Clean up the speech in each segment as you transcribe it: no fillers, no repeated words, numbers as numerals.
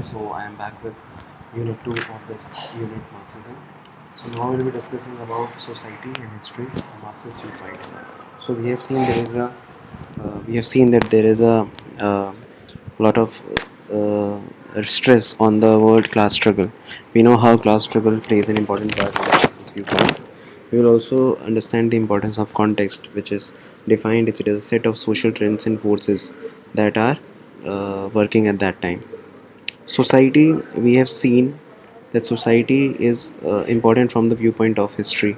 So I am back with unit 2 of this unit Marxism. So now we'll be discussing about society and history from Marxist viewpoint. So we have seen that there is a lot of stress on the world class struggle. We know how class struggle plays an important part in Marxist viewpoint. We will also understand the importance of context, which is defined as it is a set of social trends and forces that are working at that time. Society, we have seen that society is important from the viewpoint of history,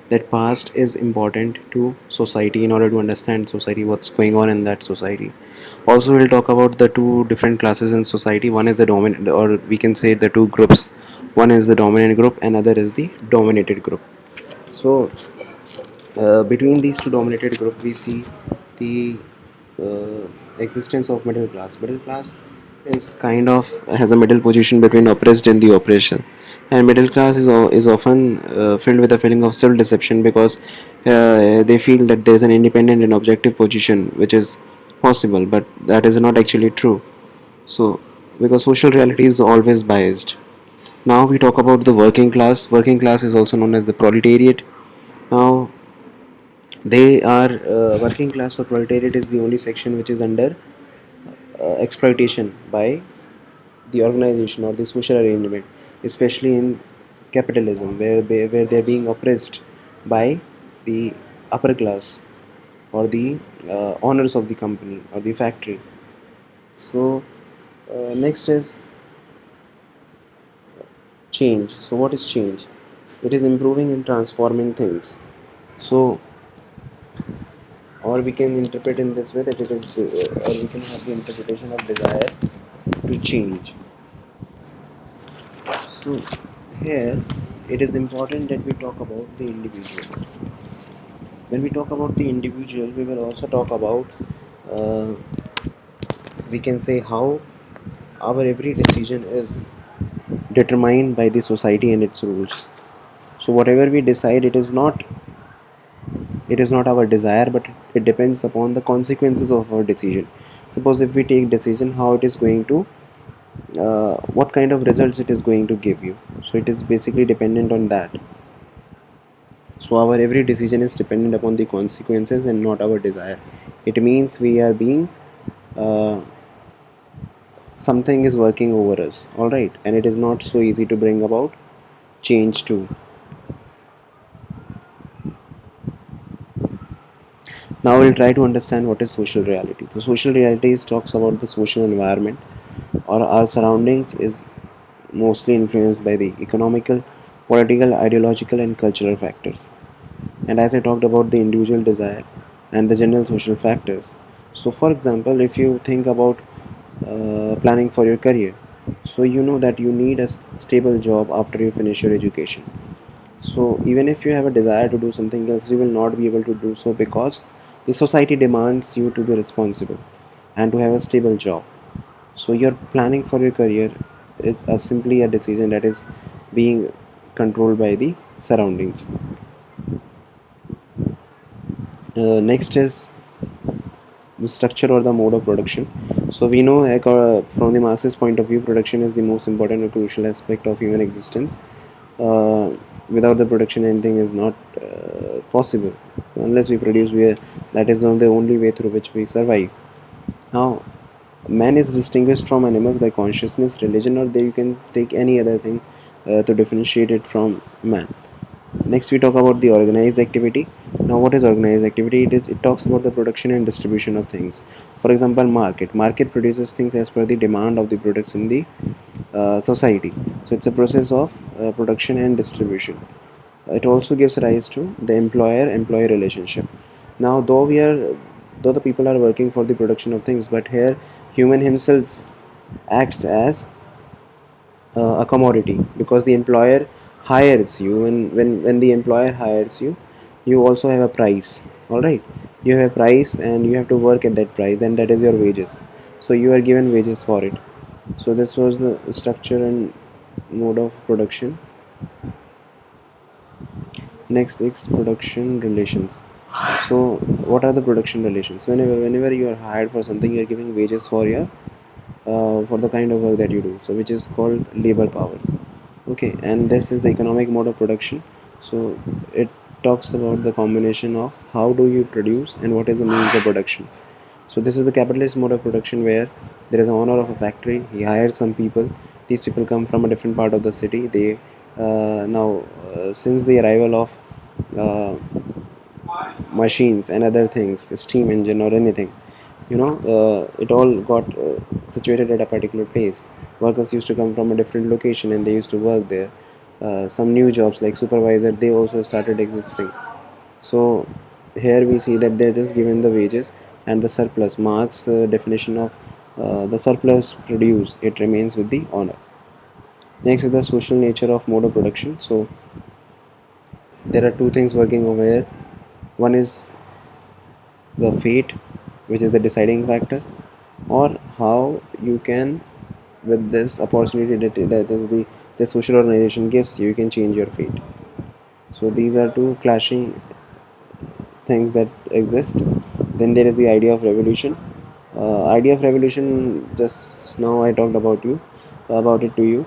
that past is important to society in order to understand society, what's going on in that society. Also, we'll talk about the two different classes in society. One is the dominant, or we can say the two groups. One is the dominant group, another is the dominated group. So between these two dominated groups, we see the existence of middle class. Middle class is kind of has a middle position between oppressed and the oppression, and middle class is often filled with a feeling of self-deception because they feel that there is an independent and objective position which is possible, but that is not actually true. So, because social reality is always biased. Now we talk about the working class. Working class is also known as the proletariat. Now they are working class or proletariat is the only section which is under exploitation by the organization or the social arrangement, especially in capitalism, where they're being oppressed by the upper class or the owners of the company or the factory. So next is change. So what is change? It is improving and transforming things. So, or we can interpret in this way that it is, or we can have the interpretation of desire to change. So here it is important that we talk about the individual. When we talk about the individual, we will also talk about uh, we can say how our every decision is determined by the society and its rules. So whatever we decide, it is not our desire, but it depends upon the consequences of our decision. Suppose if we take decision, how it is going to what kind of results it is going to give you. So it is basically dependent on that. So our every decision is dependent upon the consequences and not our desire. It means we are being uh, something is working over us, all right, and it is not so easy to bring about change too. Now we'll try to understand what is social reality. So social reality talks about the social environment or our surroundings is mostly influenced by the economical, political, ideological, and cultural factors. And as I talked about the individual desire and the general social factors. So, for example, if you think about planning for your career, so you know that you need a stable job after you finish your education. So, even if you have a desire to do something else, you will not be able to do so because the society demands you to be responsible and to have a stable job. So, your planning for your career is simply a decision that is being controlled by the surroundings. Next is the structure or the mode of production. So we know from the Marxist point of view, production is the most important and crucial aspect of human existence. Uh, Without the production, anything is not possible. Unless we produce, that is the only way through which we survive. Now, man is distinguished from animals by consciousness, religion, or you can take any other thing to differentiate it from man. Next, we talk about the organized activity. Now, what is organized activity? It talks about the production and distribution of things. For example, market. Market produces things as per the demand of the products in the society. So, it's a process of production and distribution. It also gives rise to the employer-employee relationship. Now, though the people are working for the production of things, but here human himself acts as a commodity because the employer hires you, and when the employer hires you, you also have a price, all right. You have a price and you have to work at that price, and that is your wages. So you are given wages for it. So this was the structure and mode of production. Next is production relations. So what are the production relations? Whenever you are hired for something, you are giving wages for your for the kind of work that you do, so which is called labor power. Okay, and this is the economic mode of production. So it talks about the combination of how do you produce and what is the means of production. So this is the capitalist mode of production, where there is an owner of a factory. He hires some people. These people come from a different part of the city. They now since the arrival of uh, machines and other things, steam engine or anything, it all got situated at a particular place. Workers used to come from a different location and they used to work there. Some new jobs like supervisor, they also started existing. So here we see that they're just given the wages and the surplus. Marx definition of the surplus produced, it remains with the owner. Next is the social nature of mode of production. So there are two things working over here. One is the fate, which is the deciding factor, or how you can, with this opportunity that is the social organization gives you, you can change your fate. So these are two clashing things that exist. Then there is the idea of revolution. Idea of revolution, just now I talked about it to you.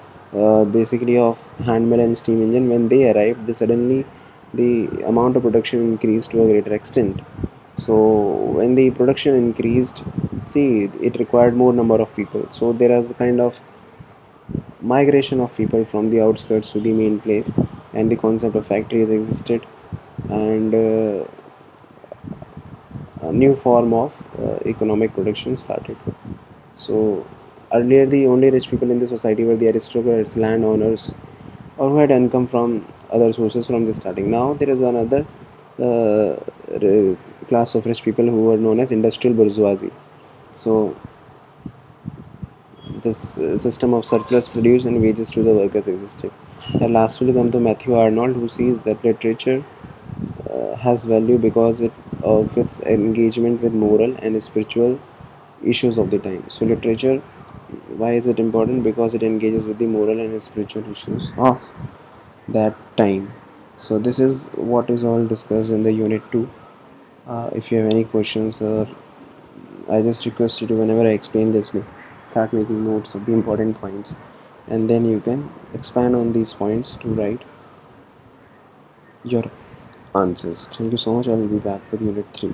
Basically of handmill and steam engine, when they arrived, they suddenly the amount of production increased to a greater extent. So when the production increased, see, it required more number of people. So there is a kind of migration of people from the outskirts to the main place, and the concept of factories existed, and a new form of economic production started. So earlier, the only rich people in the society were the aristocrats, landowners, or who had income from other sources from the starting. Now there is another uh, class of rich people who are known as industrial bourgeoisie. So this system of surplus produce and wages to the workers existed. And lastly, we come to Matthew Arnold, who sees that literature has value because it of its engagement with moral and spiritual issues of the time. So literature, why is it important? Because it engages with the moral and spiritual issues of that time. So this is what is all discussed in the unit 2. If you have any questions, or I just request you to, whenever I explain this, start making notes of the important points, and then you can expand on these points to write your answers. Thank you so much. I will be back with unit 3.